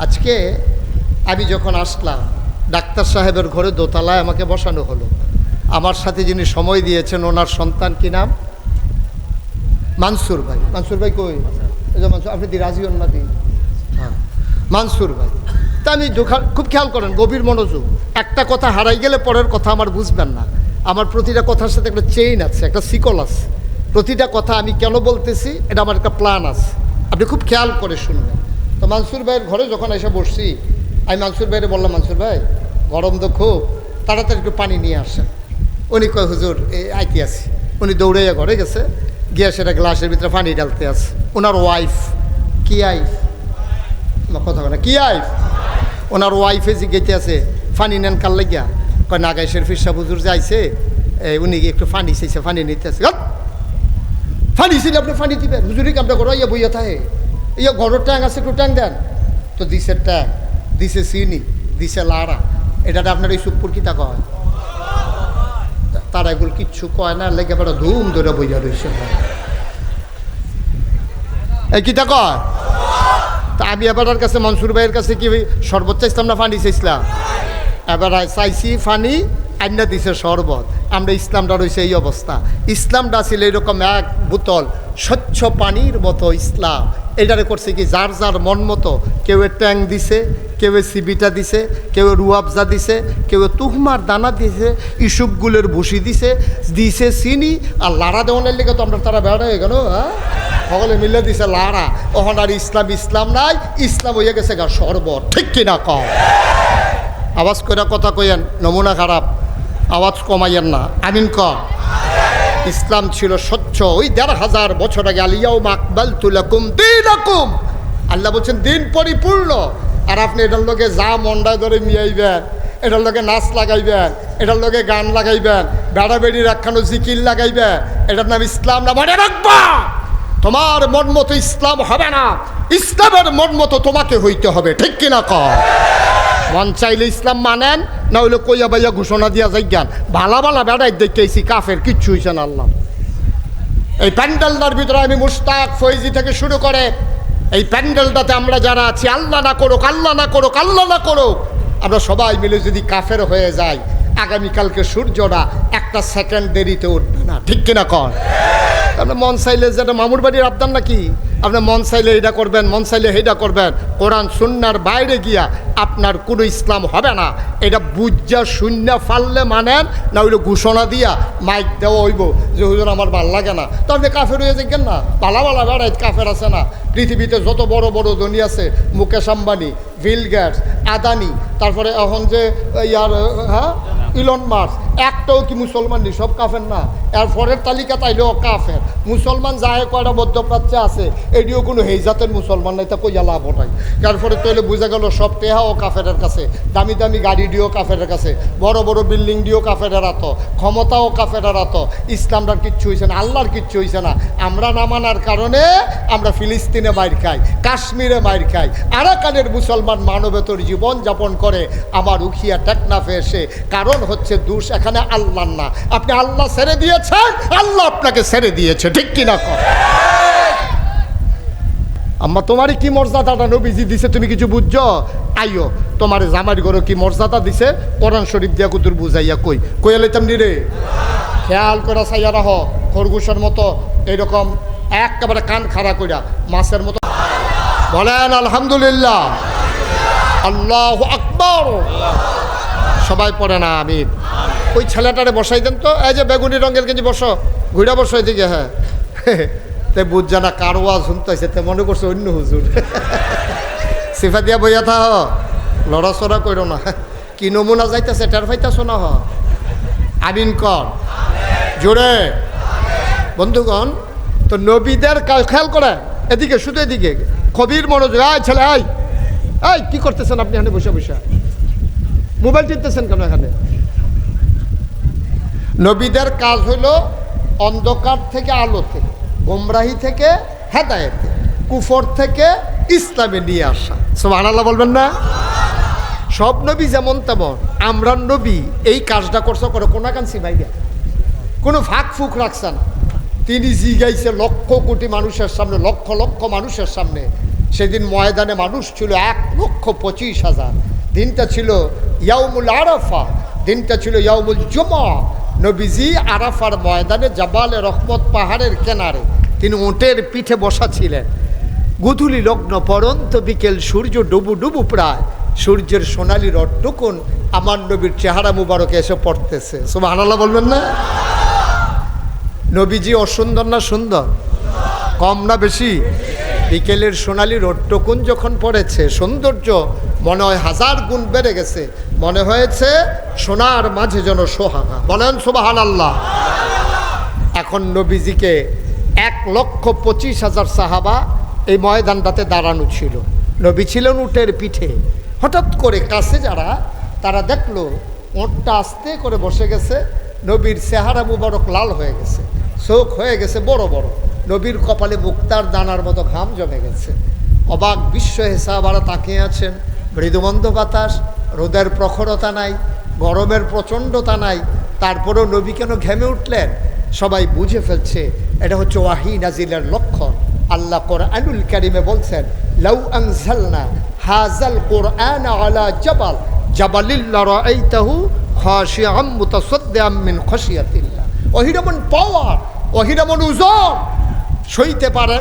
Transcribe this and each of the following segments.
আজকে আমি যখন আসলাম ডাক্তার সাহেবের ঘরে দোতলায় আমাকে বসানো হলো। আমার সাথে যিনি সময় দিয়েছেন ওনার সন্তান কি নাম? মানসুর ভাই। মানসুর ভাই কই? মানসুর, আপনি দি রাজি হন না দি? হ্যাঁ, মানসুর ভাই। তা আমি খুব খেয়াল করেন, গভীর মনোযোগ। একটা কথা হারাই গেলে পরের কথা আমার বুঝবেন না। আমার প্রতিটা কথার সাথে একটা চেইন আছে, একটা শিকল আছে। প্রতিটা কথা আমি কেন বলতেছি এটা আমার একটা প্ল্যান আছে, আপনি খুব খেয়াল করে শুনবেন। তো মানসুর ভাইয়ের ঘরে যখন এসে বসছি, আমি মানসুর ভাইরে বললাম, মানসুর ভাই গরম তো খুব, তাড়াতাড়ি একটু পানি নিয়ে আসেন। উনি কয় হুজুর আইতে আসি। উনি দৌড়াইয়া ঘরে গেছে, গিয়ে সেটা গ্লাসের ভিতরে পানি ডালতে আছে। ওনার ওয়াইফ, কি আইফ কথা বলে, কি আইফ, ওনার ওয়াইফে জিজ্ঞেতে আছে পানি নেন কাল লাগিয়া। কয় নাগাই শরীফ সাহেব হুজুর যাইছে, উনি একটু পানি চাইছে, পানি নিতে আছে। পানি ছিল, আপনি পানি দিবেন হুজুরিকে আপনার ঘর ইয়া বইয়া থাকে, ইয়া ঘরের ট্যাং আছে, একটু ট্যাং দেন। তো দিছে ট্যাং, দিছে চিনি, দিছে লাড়া। এটা আপনার এই সুপুর কিতা কয়? তারা এগুলো কিচ্ছু কয় না, লেগে পড়া ধুম ধরে বইয়া রয়েছে। এই কিতা কয়? তা আমি এবার কাছে মনসুর ভাইয়ের কাছে কি শরবত চাইছিলাম না পানি চাইছিলাম? এবার চাইছি পানি, আইনা দিছে শরবত। আমরা ইসলামটা রয়েছে এই অবস্থা। ইসলামটা ছিল এরকম এক বোতল স্বচ্ছ পানির মতো ইসলাম। এটারে করছে কি যার যার মন মতো। কেউ ট্যাং দিছে, কেউ সিবিটা দিছে, কেউ রুয়াবজা দিছে, কেউ তুহমার দানা দিছে, ইসুপগুলের ভুসি দিছে, দিছে চিনি। আর লাড়া দেওয়ানের লেগে তো আমরা তারা বেড়া হয়ে গেল। হ্যাঁ, সকলে মিলে দিছে লাড়া। ওখান আর ইসলাম ইসলাম নাই, ইসলাম হয়ে গেছে গা শরবত। ঠিক কিনা কম? আওয়াজ করে কথা কইয়েন, নমুনা খারাপ, আওয়াজ কমাইয়েন না। আমিন ক। ইসলাম ছিল স্বচ্ছ। ওই ১৫০০ বছর আগে আলিয়াউমা আকমালতু লাকুম দীনাকুম, আল্লাহ বলছেন দিন পরিপূর্ণ। আর আপনি এটার লগে যা মন্ডায় ধরে মিয়াইবেন, এটার লগে নাচ লাগাইবেন, এটার লগে গান লাগাইবেন, বেড়াবেড়ির একখানো জিকির লাগাইবেন, এটার নাম ইসলাম না। মনে রাখবা, তোমার মন মতো ইসলাম হবে না, ইসলামের মন মতো তোমাকে হইতে হবে। ঠিক কিনা কর? মন চাইলে ইসলাম মানেন, না হইলে কইয়া বাইয়া ঘোষণা দিয়া যাই জ্ঞান ভালা ভালা বেড়াই দেখেছি কাফের কিচ্ছু হইছে না। আল্লাহ এই প্যান্ডেলটার ভিতরে আমি মুশতাক ফৈজি থেকে শুরু করে এই প্যান্ডেলটাতে আমরা যারা আছি, আল্লাহ না করুক, আল্লাহ না করুক, আল্লাহ না করুক, আমরা সবাই মিলে যদি কাফের হয়ে যাই, আগামীকালকে সূর্যটা একটা সেকেন্ড দেরিতে উঠবে না। ঠিক কিনা কর? আপনার মন চাইলে যেটা মামুর বাড়ির আবদান নাকি, আপনার মন চাইলে এটা করবেন, মন চাইলে সেইটা করবেন। কোরআন সুন্নার বাইরে গিয়া আপনার কোনো ইসলাম হবে না। এটা বুঝা শূন্য ফাললে মানেন, না হইলে ঘোষণা দিয়া মাইক দেওয়া হইব যে হুজুর আমার ভাল লাগে না, তো আপনি কাফের হয়ে যাবেন না। পালা পালা বেড়াই কাফের আছে না? পৃথিবীতে যত বড় বড় ধনী আছে, মুকেশ আম্বানি, বিল গেটস, আদানি, তারপরে এখন যে ইয়ার হ্যাঁ ইলন মাস্ক, একটাও কি মুসলমান নেই? সব কাফের না? এর পরের তালিকা তাইলেও কাফের। মুসলমান যায় কয়টা মধ্যপ্রাচ্যে আছে, এটিও কোনো হেজাতের মুসলমান নাই, তা কইয়া লাভ ওটাই। তারপরে তাহলে বোঝা গেল সব টেহাও কাফেরের কাছে, দামি দামি গাড়ি দিয়েও কাফেরের কাছে, বড় বড় বিল্ডিং দিয়েও কাফেরের হাত, ক্ষমতাও কাফেরের হাত। ইসলামটার কিচ্ছু হয়েছে না, আল্লাহর কিচ্ছু হয়েছে না। আমরা না মানার কারণে আমরা ফিলিস্তিনে মাইর খাই, কাশ্মীরে মাইর খাই, আরাকানের মুসলমান মানবেতর জীবন যাপন করে আমার উখিয়া টেকনাফে এসে। কারণ হচ্ছে দোষ এখানে আল্লাহ না। আপনি আল্লাহ ছেড়ে দিয়েছেন, আল্লাহ আপনাকে ছেড়ে দিয়েছে। ঠিক কিনা কর? আম্মা তোমারই কি মর্যাদাটা নবীজি দিছে তুমি কিছু বুঝছো? আইও তোমার জামাই গরো কি মর্যাদা দিছে, কোরআন শরীফ দিয়া কুতুর বুঝাইয়া কই কইয়া লইতাম নি রে। খেয়াল করা চাইয়া রাহ, খরগোশের মতো এরকম একেবারে কান খাড়া কইরা মাছের মতো বলেন আলহামদুলিল্লাহ, আল্লাহু আকবার। সবাই পড়ে না আমিন। ওই ছেলেটারে বসাই দেন তো, এই যে বেগুনি রঙের গেঞ্জি, বসো, ঘুরা বসো এদিকে। হ্যাঁ, তাই বুঝ জানা কার ওয়াজ শুনতেছে, তে মনে করছে অন্য হুজুর। সিফা দিয়া বইয়া থাহ, লড়াচড়া করো না। কি নমুনা যাইতেছে টের পাইতেছো না? আমিন কর জোরে। বন্ধুগণ, তো নবীদের খেয়াল করে এদিকে, শুধু এদিকে কবির মনোযোগ। আয় ছেলে, আয়, এই কি করতেছেন আপনি এখানে বসে বসে? মোবাইল টিপতেছেন কেন এখানে? নবীদের কাজ হইল অন্ধকার থেকে আলোতে, গোমরাহি থেকে হেদায়েতে, কুফর থেকে ইসলামে নিয়ে আসা। সুবহানাল্লাহ বলবেন না? সব নবী যেমন তেমন, আমরা নবী এই কাজটা করছে করে কোনা কানছি ভাইয়া, কোনো ফাঁক ফুক রাখছে না। তিনি জিগাইছে লক্ষ কোটি মানুষের সামনে, লক্ষ লক্ষ মানুষের সামনে, সেদিন ময়দানে মানুষ ছিল 1,25,000। দিনটা ছিল ইয়াউমুল আরাফা, দিনটা ছিল ইয়াউমুল জুমা। নবীজি আরাফার ময়দানে জাবালে রহমত পাহাড়ের কিনারে তিনি উটের পিঠে বসা ছিলেন। গোধূলি লগ্ন পরন্ত বিকেল, সূর্য ডুবু ডুবু প্রায়, সূর্যের সোনালি রটটুকুন আমার নবীর চেহারা মুবারকে এসে পড়তেছে। সুবহানাল্লাহ বলবেন না? নবীজি অসুন্দর না সুন্দর? কম না বেশি? বিকেলের সোনালি রটটুকুন যখন পড়েছে, সৌন্দর্য মনে হয় 1000 গুণ বেড়ে গেছে। মনে হয়েছে সোনার মাঝে যেন সোহাগা। বলেন সুবহানাল্লাহ। এখন নবীজিকে 1,25,000 সাহাবা এই ময়দানটাতে দাঁড়ানো ছিল। নবী ছিলেন উটের পিঠে। হঠাৎ করে কাছে যারা, তারা দেখলো উটটা আস্তে করে বসে গেছে। নবীর চেহারা মুবারক লাল হয়ে গেছে, চোখ হয়ে গেছে বড় বড়, নবীর কপালে মুক্তার দানার মতো ঘাম জমে গেছে। অবাক বিশ্ব সাহাবারা তাকিয়ে আছেন। মৃদুমন্দ বাতাস, রোদের প্রখরতা নাই, গরমের প্রচণ্ডতা নাই, তারপরেও নবী কেন ঘেমে উঠলেন? সবাই বুঝে ফেলছে এটা হচ্ছে ওয়াহি নাজিলের লক্ষণ। আল্লাহ কোরআনুল কারীমে বলছেন, লাউ আনজালনা হাযাল কুরআন আলা জাবাল জাবালিল্লা রাআইতাহু খাশিআম মুতাসাদ্দিআম মিন খাশিয়াতিল্লাহ। ওহিরমন পাওয়ার, ওহিরমন ওজন, সইতে পারে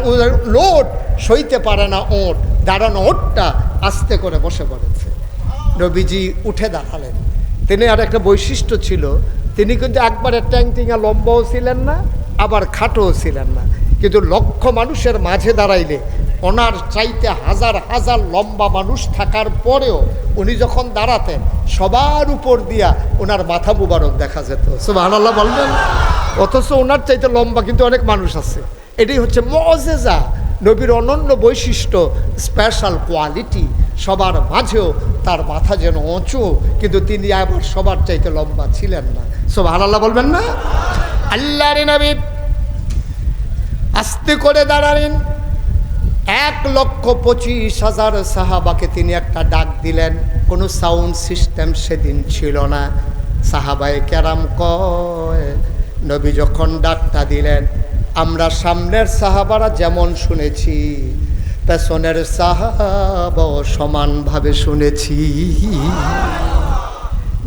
লোড, সইতে পারে না ওট। দাঁড়ানো ওটটা আস্তে করে বসে পড়েছে। নবীজি উঠে দাঁড়ালেন। তিনি আর একটা বৈশিষ্ট্য ছিল, তিনি কিন্তু একবারে ট্যাংটিঙা লম্বাও ছিলেন না, আবার খাটোও ছিলেন না। কিন্তু লক্ষ মানুষের মাঝে দাঁড়াইলে ওনার চাইতে 1000 লম্বা মানুষ থাকার পরেও উনি যখন দাঁড়াতেন, সবার উপর দিয়া ওনার মাথা মুবারক দেখা যেত। সুবহানাল্লাহ বলবেন? অথচ ওনার চাইতে লম্বা কিন্তু অনেক মানুষ আছে। এটাই হচ্ছে মুআজিজা, নবীর অনন্য বৈশিষ্ট্য, স্পেশাল কোয়ালিটি। সবার মাঝেও তার মাথা যেন উঁচু, কিন্তু তিনি আবার সবার চাইতে লম্বা ছিলেন না। সুবহানাল্লাহ বলবেন না? আল্লাহর নবী আস্তে করে দাঁড়ালেন। 1,25,000 সাহাবাকে তিনি একটা ডাক দিলেন। কোনো সাউন্ড সিস্টেম সেদিন ছিল না। সাহাবায়ে কেরাম কয়, নবী যখন ডাকটা দিলেন, আমরা সামনের সাহাবারা যেমন শুনেছি, পেছনের সাহাবাও সমানভাবে শুনেছি।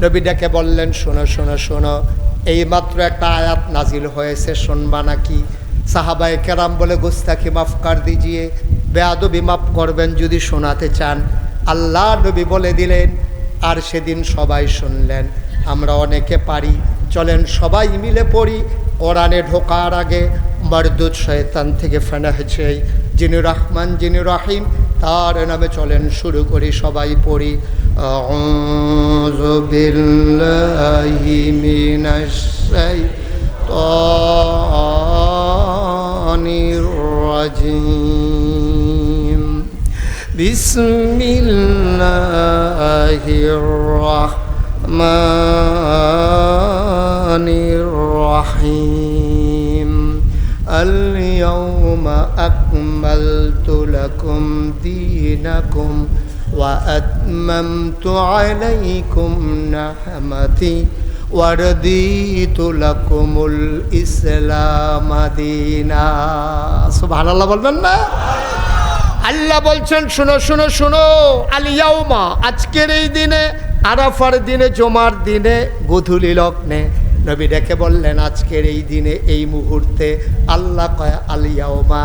নবী ডেকে বললেন, শোনো শোনো শোনো, এইমাত্র একটা আয়াত নাজিল হয়েছে, শুনবা নাকি? সাহাবায়ে কেরাম বলে, গুস্তাখি মাফ কর দিজিয়ে, বেয়াদবি মাফ করবেন যদি শোনাতে চান। আল্লাহ নবী বলে দিলেন। আর সেদিন সবাই শুনলেন। আমরা অনেকে পারি, চলেন সবাই মিলে পড়ি। কোরআনে ঢোকার আগে মারদুদ শয়তান থেকে ফানাহ চাই, যিনি রহমান যিনি রহিম, তার নামে চলেন শুরু করি, সবাই পড়ি। আউযু বিল্লাহি মিনাশ শাইতানির রাজিম। বিসমিল্লাহির রাহমানির রাহিম। আল-ইয়াওমা আকমালতু লাকুম দীনাকুম ওয়া আতমামতু আলাইকুম নি'মাতি ওয়া রাদিতু লাকুমুল ইসলাম দীনা। সুবহানাল্লাহ বলবেন না? আল্লাহ বলছেন, শোনো শোনো শোনো, আল-ইয়াওমা, আজকের এই দিনে, আরাফার দিনে, জুমার দিনে, গোধূলি লগ্নে নবী ডেকে বললেন, আজকের এই দিনে, এই মুহূর্তে, আল্লাহ কয় আল-ইয়াওমা,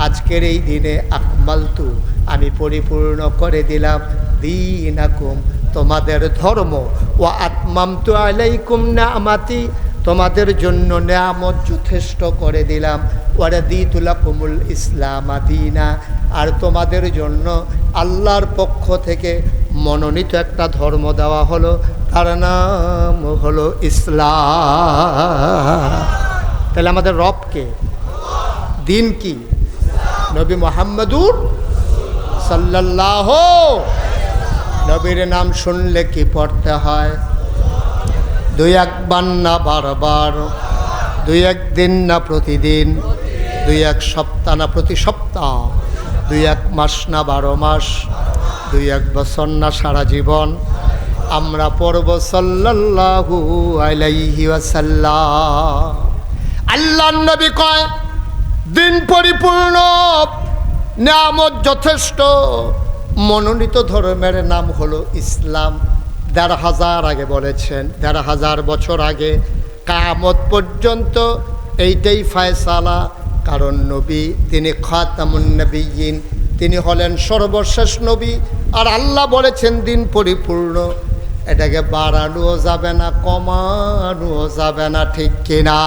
আজকের এই দিনে, আকমালতু, আমি পরিপূর্ণ করে দিলাম, দীনাকুম, তোমাদের ধর্ম, ওয়া আতমামতু আলাইকুম নি'মাতি, তোমাদের জন্য নেয়ামত যথেষ্ট করে দিলাম, ওয়া রাদিতু লাকুমুল ইসলাম দীনা, আর তোমাদের জন্য আল্লাহর পক্ষ থেকে মনোনীত একটা ধর্ম দেওয়া হলো, তার নাম হলো ইসলাম। তাহলে আমাদের রব কে? দিন কি? নবী মুহাম্মদুর সাল্লাল্লাহু। নবীর নাম শুনলে কি পড়তে হয়? 2-1 বার না বারবার, 2-1 দিন না প্রতিদিন, 2-1 সপ্তাহ না প্রতি সপ্তাহ, 2-1 মাস না 12 মাস, 2-1 বছর না সারা জীবন। আমরা পড়ব সাল্লাল্লাহু আলাইহি ওয়াসাল্লাম। আল্লাহর নবী কয়, দিন পরিপূর্ণ, নিয়ামত যথেষ্ট। মনোনীত ধর্মের নাম হলো ইসলাম। ১,৫০০ আগে বলেছেন, ১,৫০০ বছর আগে কিয়ামত পর্যন্ত এইটাই ফায়সালা। কারণ নবী তিনি খাতামুন নবিয়্যিন, তিনি হলেন সর্বশেষ নবী। আর আল্লাহ বলেছেন দিন পরিপূর্ণ, এটাকে বাড়ানোও যাবে না, কমানোও যাবে না, ঠিক কিনা?